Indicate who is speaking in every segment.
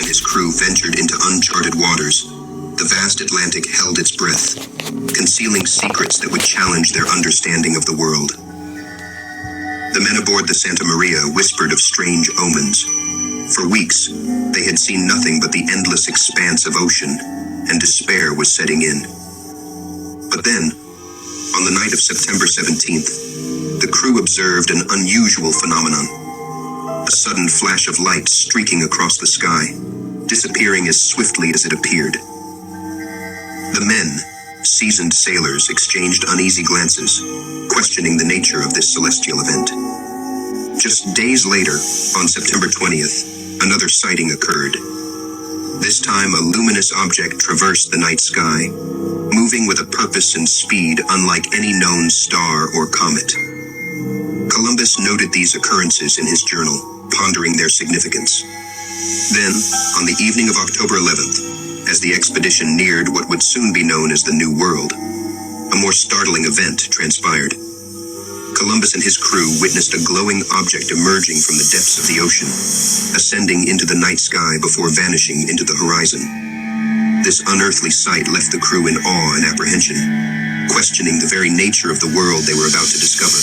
Speaker 1: and his crew ventured into uncharted waters, the vast Atlantic held its breath, concealing secrets that would challenge their understanding of the world. The men aboard the Santa Maria whispered of strange omens. For weeks, they had seen nothing but the endless expanse of ocean, and despair was setting in. But then, on the night of September 17th, the crew observed an unusual phenomenon. A sudden flash of light streaking across the sky, disappearing as swiftly as it appeared. The men, seasoned sailors, exchanged uneasy glances, questioning the nature of this celestial event. Just days later, on September 20th, another sighting occurred. This time, a luminous object traversed the night sky, moving with a purpose and speed unlike any known star or comet. Columbus noted these occurrences in his journal, pondering their significance. Then, on the evening of October 11th, as the expedition neared what would soon be known as the New World, a more startling event transpired. Columbus and his crew witnessed a glowing object emerging from the depths of the ocean, ascending into the night sky before vanishing into the horizon. This unearthly sight left the crew in awe and apprehension, questioning the very nature of the world they were about to discover.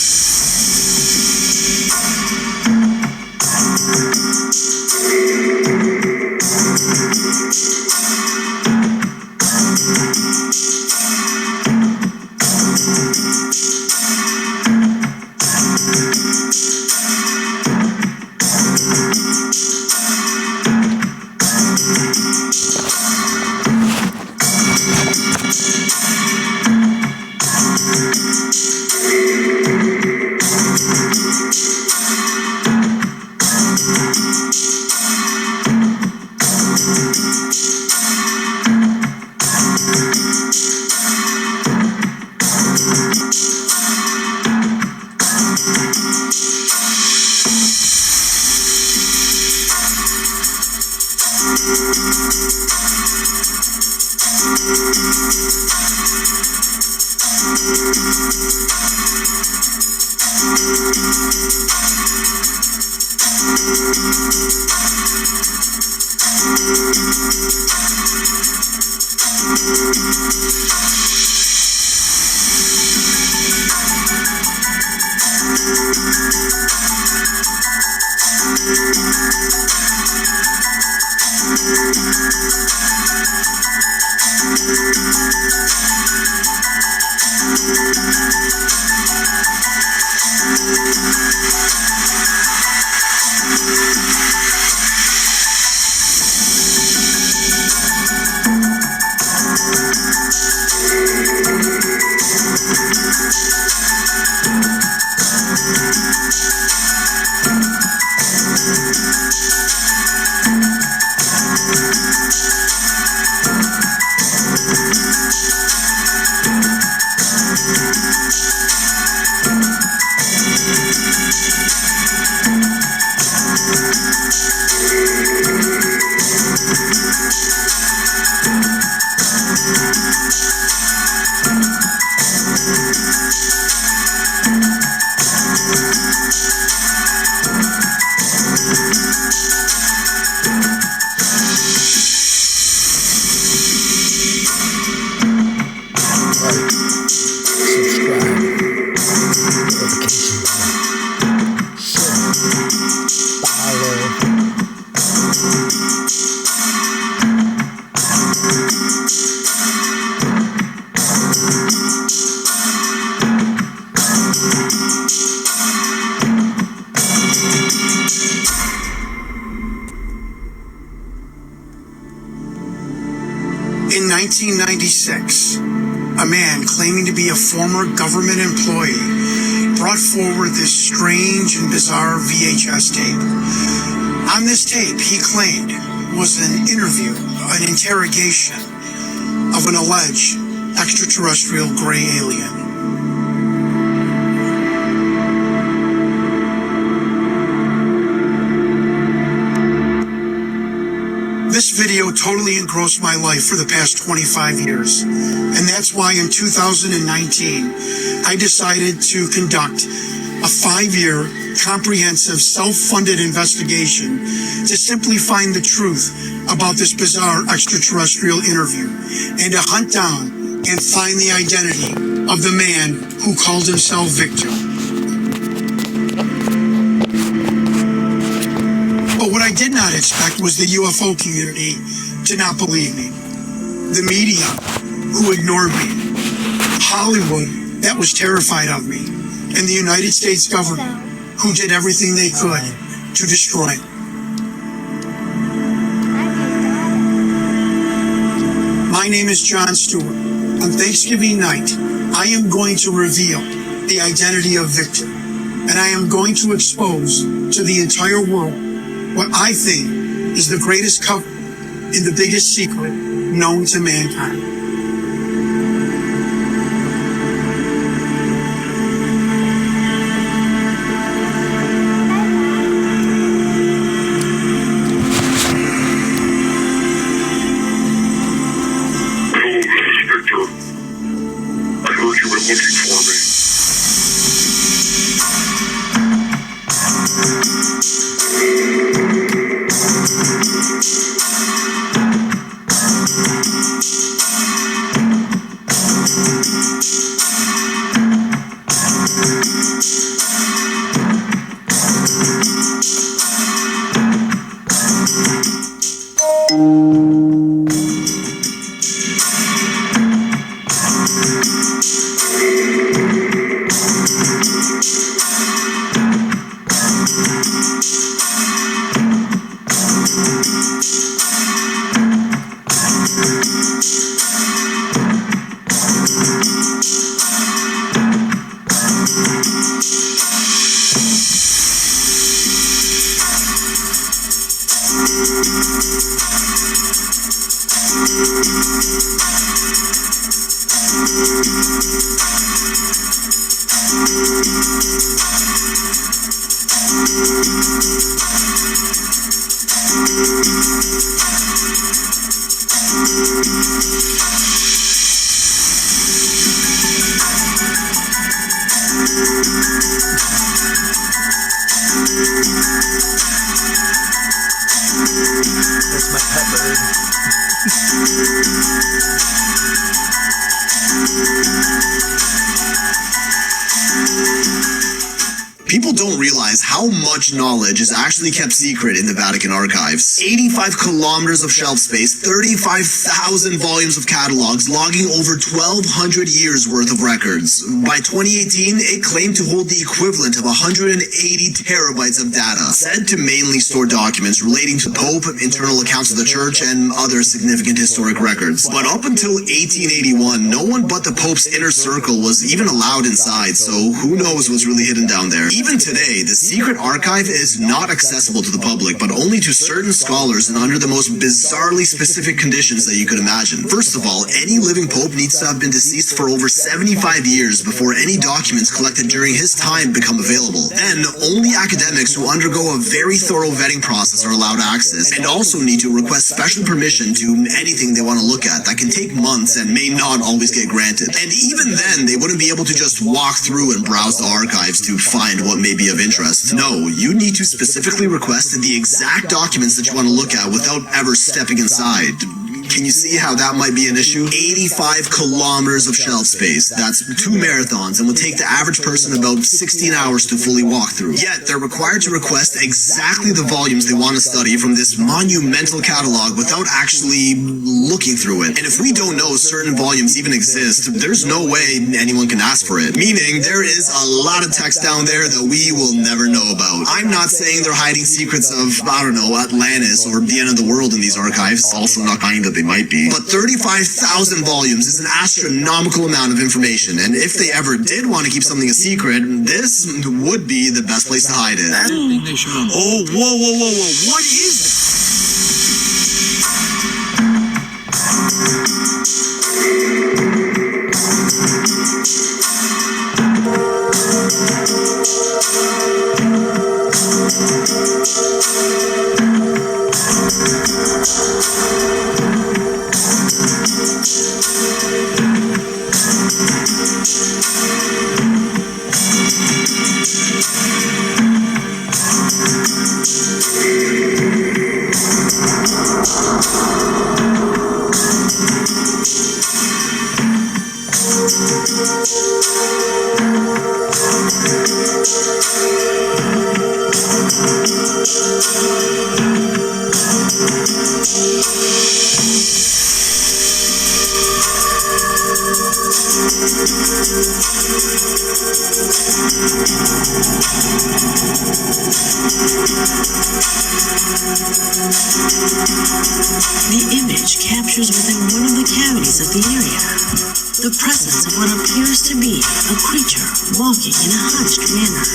Speaker 2: In 1996, a man claiming to be a former government employee brought forward this strange and bizarre VHS tape. On this tape, he claimed, was an interview, an interrogation of an alleged extraterrestrial gray alien. This video totally engrossed my life for the past 25 years, and that's why in 2019, I decided to conduct a 5-year comprehensive, self-funded investigation to simply find the truth about this bizarre extraterrestrial interview and to hunt down and find the identity of the man who called himself Victor. But what I did not expect was the UFO community to not believe me. The media, who ignored me. Hollywood, that was terrified of me. And the United States government, who did everything they could to destroy me. My name is Jon Stewart. On Thanksgiving night, I am going to reveal the identity of Victor. And I am going to expose to the entire world what I think is the greatest cover and the biggest secret known to mankind.
Speaker 3: That's my pet bird.
Speaker 4: People don't realize how much knowledge is actually kept secret in the Vatican archives. 85 kilometers of shelf space, 35,000 volumes of catalogs, logging over 1,200 years worth of records. By 2018, it claimed to hold the equivalent of 180 terabytes of data, said to mainly store documents relating to Pope, internal accounts of the Church, and other significant historic records. But up until 1881, no one but the Pope's inner circle was even allowed inside, so who knows what's really hidden down there. Even today, the secret archive is not accessible to the public, but only to certain scholars and under the most bizarrely specific conditions that you could imagine. First of all, any living pope needs to have been deceased for over 75 years before any documents collected during his time become available. Then, only academics who undergo a very thorough vetting process are allowed access, and also need to request special permission to anything they want to look at. That can take months and may not always get granted. And even then, they wouldn't be able to just walk through and browse the archives to find what may be of interest. No, you need to specifically request the exact documents that you want to look at without ever stepping inside. Can you see how that might be an issue? 85 kilometers of shelf space. That's 2 marathons and will take the average person about 16 hours to fully walk through. Yet, they're required to request exactly the volumes they want to study from this monumental catalog without actually looking through it. And if we don't know certain volumes even exist, there's no way anyone can ask for it. Meaning, there is a lot of text down there that we will never know about. I'm not saying they're hiding secrets of, I don't know, Atlantis or the end of the world in these archives. Also not kind that they might be. But 35,000 volumes is an astronomical amount of information, and if they ever did want to keep something a secret, this would be the best place to hide it. Oh, whoa. What is it?
Speaker 5: The image captures within one of the cavities of the area the presence of what appears to be a creature walking in a hunched manner.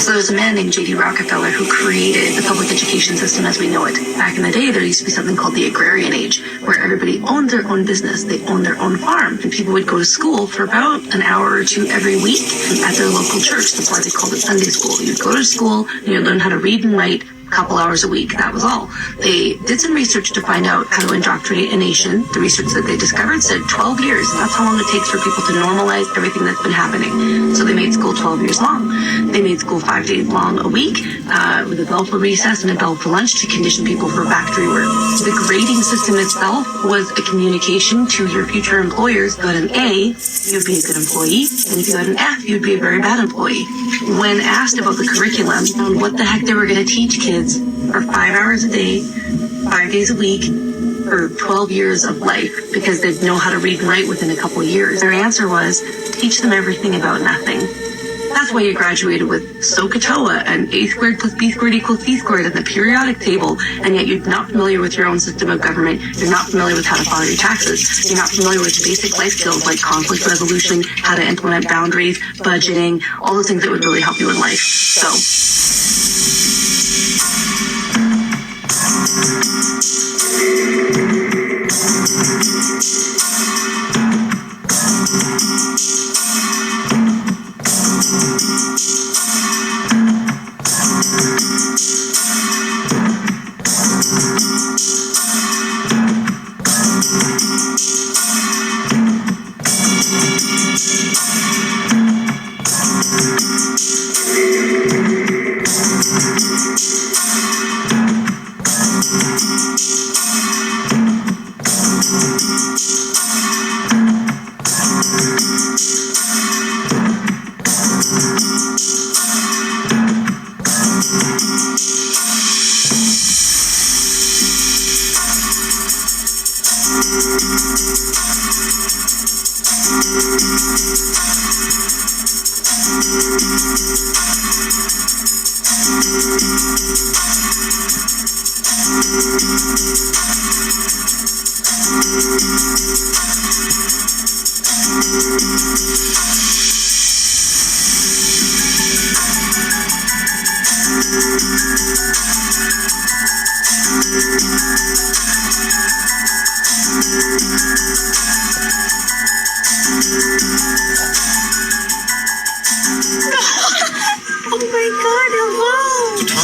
Speaker 6: So there's a man named J.D. Rockefeller who created the public education system as we know it. Back in the day, there used to be something called the agrarian age, where everybody owned their own business, they owned their own farm, and people would go to school for about an hour or two every week at their local church. That's why they called it Sunday school. You'd go to school, and you'd learn how to read and write, couple hours a week. That was all. They did some research to find out how to indoctrinate a nation. The research that they discovered said 12 years. That's how long it takes for people to normalize everything that's been happening. So they made school 12 years long. They made school 5 days long a week with a bell for recess and a bell for lunch to condition people for factory work. The grading system itself was a communication to your future employers. If you had an A, you'd be a good employee. And if you had an F, you'd be a very bad employee. When asked about the curriculum and what the heck they were going to teach kids for 5 hours a day, 5 days a week, for 12 years of life, because they'd know how to read and write within a couple of years. Their answer was, teach them everything about nothing. That's why you graduated with SOHCAHTOA and A squared plus B squared equals C squared and the periodic table, and yet you're not familiar with your own system of government. You're not familiar with how to file your taxes. You're not familiar with basic life skills like conflict resolution, how to implement boundaries, budgeting, all those things that would really help you in life. So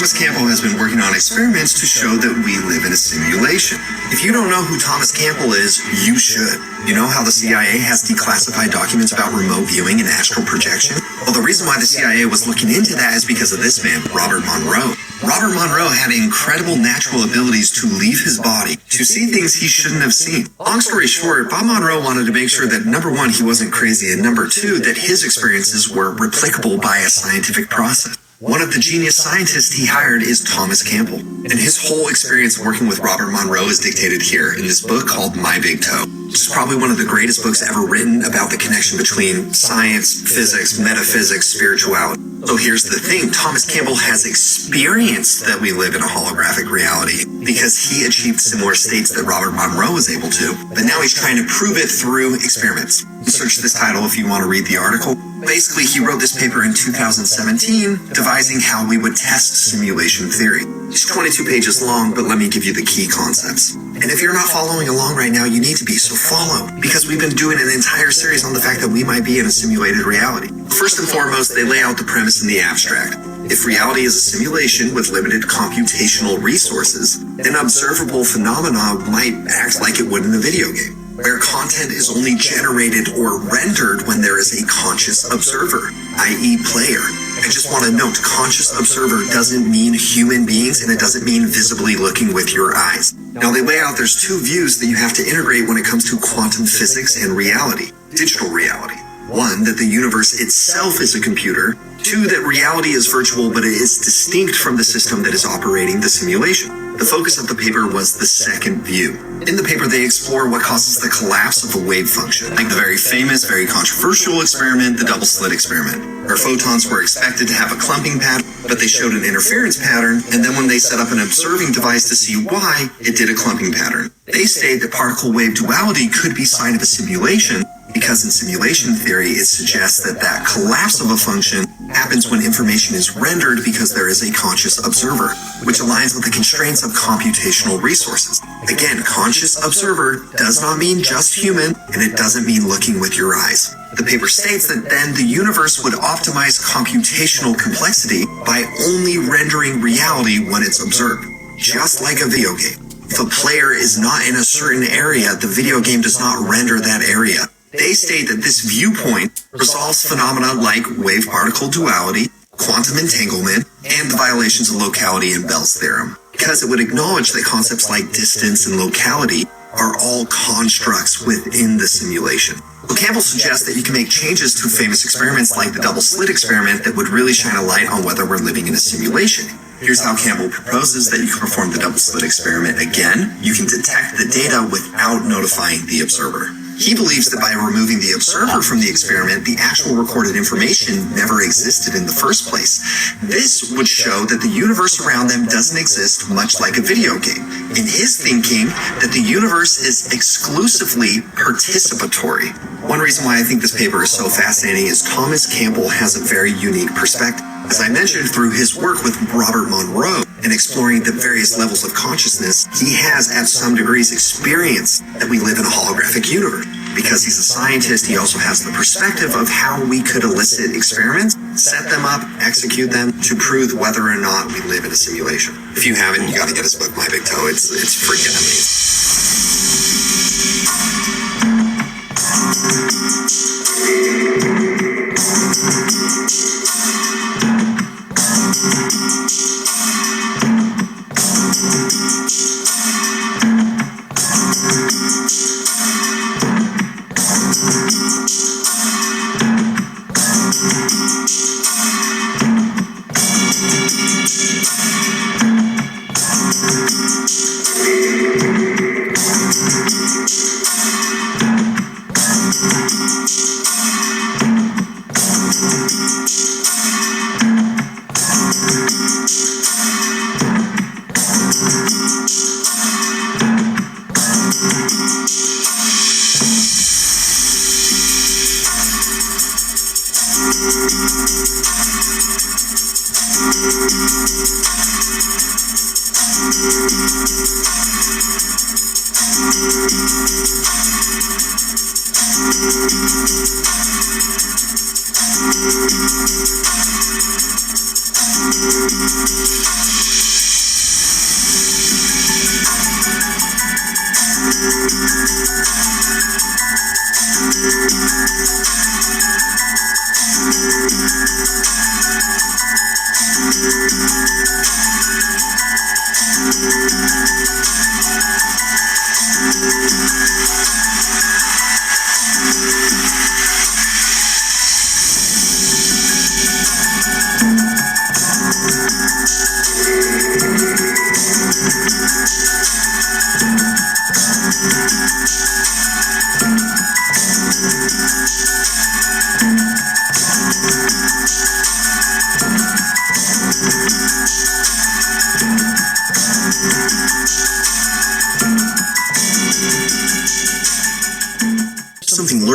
Speaker 4: Thomas Campbell has been working on experiments to show that we live in a simulation. If you don't know who Thomas Campbell is, you should. You know how the CIA has declassified documents about remote viewing and astral projection? Well, the reason why the CIA was looking into that is because of this man, Robert Monroe. Robert Monroe had incredible natural abilities to leave his body, to see things he shouldn't have seen. Long story short, Bob Monroe wanted to make sure that number one, he wasn't crazy, and number two, that his experiences were replicable by a scientific process. One of the genius scientists he hired is Thomas Campbell, and his whole experience working with Robert Monroe is dictated here in this book called My Big Toe. It's probably one of the greatest books ever written about the connection between science, physics, metaphysics, spirituality. So here's the thing, Thomas Campbell has experienced that we live in a holographic reality because he achieved similar states that Robert Monroe was able to, but now he's trying to prove it through experiments. Search this title if you want to read the article. Basically, he wrote this paper in 2017, devising how we would test simulation theory. It's 22 pages long, but let me give you the key concepts. And if you're not following along right now, you need to be, so follow, because we've been doing an entire series on the fact that we might be in a simulated reality. First and foremost, they lay out the premise in the abstract. If reality is a simulation with limited computational resources, then observable phenomena might act like it would in a video game, where content is only generated or rendered when there is a conscious observer, i.e. player. I just want to note, conscious observer doesn't mean human beings, and it doesn't mean visibly looking with your eyes. Now they lay out there's two views that you have to integrate when it comes to quantum physics and reality, digital reality. One, that the universe itself is a computer. Two, that reality is virtual, but it is distinct from the system that is operating the simulation. The focus of the paper was the second view. In the paper, they explore what causes the collapse of a wave function, like the very famous, very controversial experiment, the double slit experiment, where photons were expected to have a clumping pattern, but they showed an interference pattern, and then when they set up an observing device to see why, it did a clumping pattern. They say that particle-wave duality could be sign of a simulation, because in simulation theory, it suggests that that collapse of a function happens when information is rendered because there is a conscious observer, which aligns with the constraints of computational resources. Again, conscious observer does not mean just human, and it doesn't mean looking with your eyes. The paper states that then the universe would optimize computational complexity by only rendering reality when it's observed, just like a video game. If a player is not in a certain area, the video game does not render that area. They state that this viewpoint resolves phenomena like wave-particle duality, quantum entanglement, and the violations of locality in Bell's theorem, because it would acknowledge that concepts like distance and locality are all constructs within the simulation. Well, Campbell suggests that you can make changes to famous experiments like the double slit experiment that would really shine a light on whether we're living in a simulation. Here's how Campbell proposes that you can perform the double slit experiment again. You can detect the data without notifying the observer. He believes that by removing the observer from the experiment, the actual recorded information never existed in the first place. This would show that the universe around them doesn't exist, much like a video game. In his thinking, that the universe is exclusively participatory. One reason why I think this paper is so fascinating is Thomas Campbell has a very unique perspective. As I mentioned, through his work with Robert Monroe and exploring the various levels of consciousness, he has at some degrees experienced that we live in a holographic universe. Because he's a scientist, he also has the perspective of how we could elicit experiments, set them up, execute them to prove whether or not we live in a simulation. If you haven't, you gotta get his book, My Big Toe. It's freaking amazing.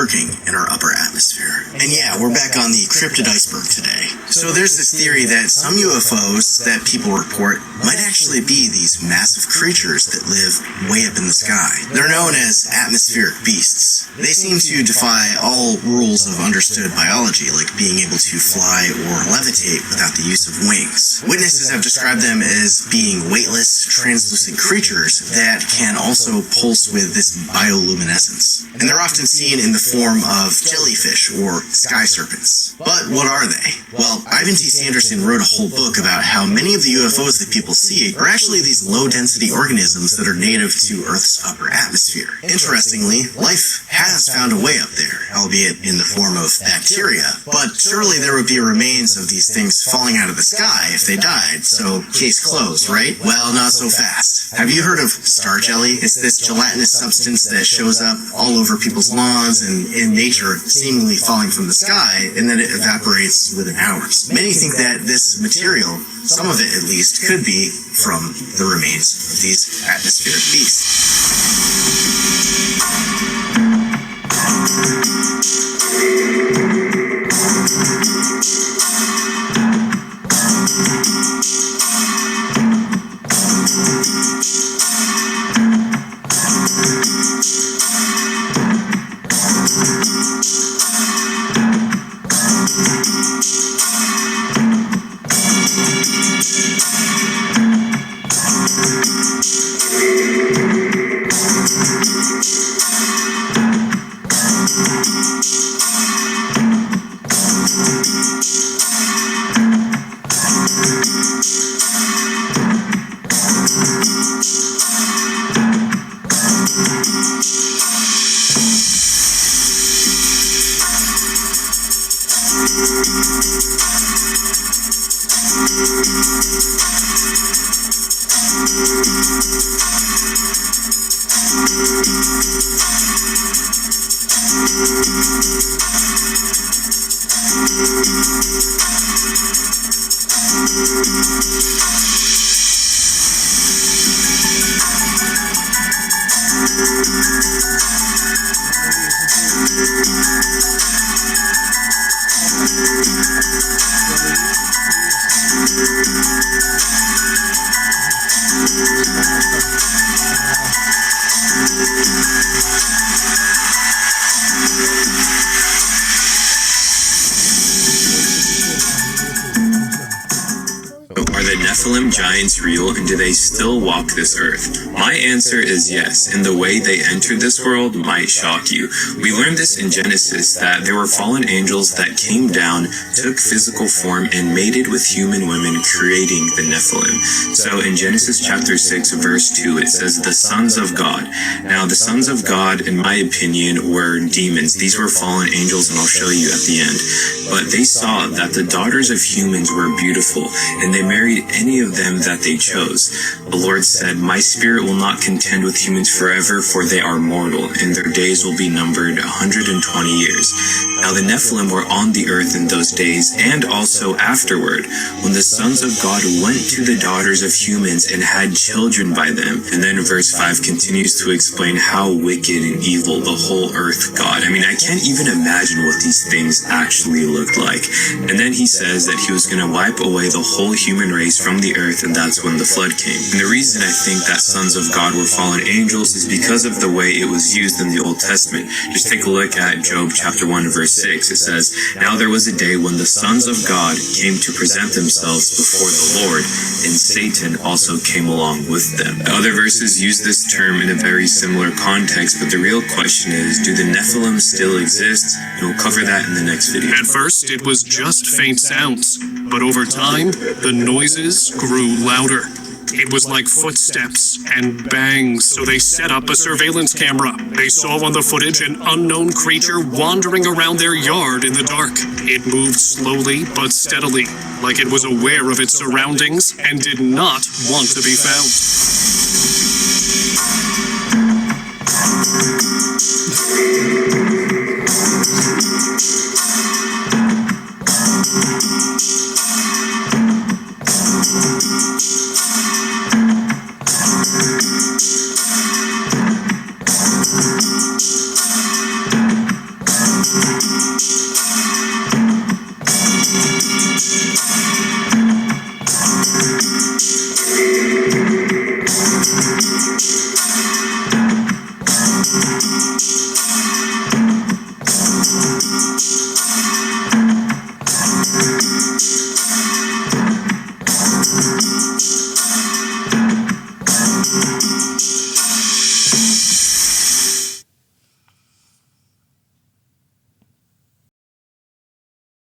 Speaker 4: lurking in our upper atmosphere. And yeah, we're back on the cryptid iceberg today. So there's this theory that some UFOs that people report might actually be these massive creatures that live way up in the sky. They're known as atmospheric beasts. They seem to defy all rules of understood biology, like being able to fly or levitate without the use of wings. Witnesses have described them as being weightless, translucent creatures that can also pulse with this bioluminescence. And they're often seen in the form of jellyfish or sky serpents. But what are they? Well, Ivan T. Sanderson wrote a whole book about how many of the UFOs that people see are actually these low-density organisms that are native to Earth's upper atmosphere. Interestingly, life has found a way up there, albeit in the form of bacteria, but surely there would be remains of these things falling out of the sky if they died, so case closed, right? Well, not so fast. Have you heard of star jelly? It's this gelatinous substance that shows up all over people's lawns and in nature, seemingly falling from the sky, and then it evaporates within hours. Many think that this material, some of it at least, could be from the remains of these atmospheric beasts.
Speaker 7: Nephilim giants real, and do they still walk this earth? My answer is yes, and the way they entered this world might shock you. We learned this in Genesis, that there were fallen angels that came down, took physical form, and mated with human women, creating the Nephilim. So in Genesis chapter 6, verse 2, it says, the sons of God. Now, the sons of God, in my opinion, were demons. These were fallen angels, and I'll show you at the end. But they saw that the daughters of humans were beautiful, and they married any of them that they chose. The Lord said, my spirit will not contend with humans forever, for they are mortal, and their days will be numbered 120 years. Now the Nephilim were on the earth in those days, and also afterward, when the sons of God went to the daughters of humans and had children by them. And then verse 5 continues to explain how wicked and evil the whole earth got. I mean, I can't even imagine what these things actually looked like. And then he says that he was going to wipe away the whole human race from the earth, and that's when the flood came. And the reason I think that sons of God were fallen angels is because of the way it was used in the Old Testament. Just take a look at Job chapter 1 verse 6. It says, now there was a day when the sons of God came to present themselves before the Lord, and Satan also came along with them. Other verses use this term in a very similar context, but the real question is, do the Nephilim still exist? And we'll cover that in the next video.
Speaker 8: At first, it was just faint sounds, but over time, the noises grew louder. It was like footsteps and bangs, so they set up a surveillance camera. They saw on the footage an unknown creature wandering around their yard in the dark. It moved slowly but steadily, like it was aware of its surroundings and did not want to be found.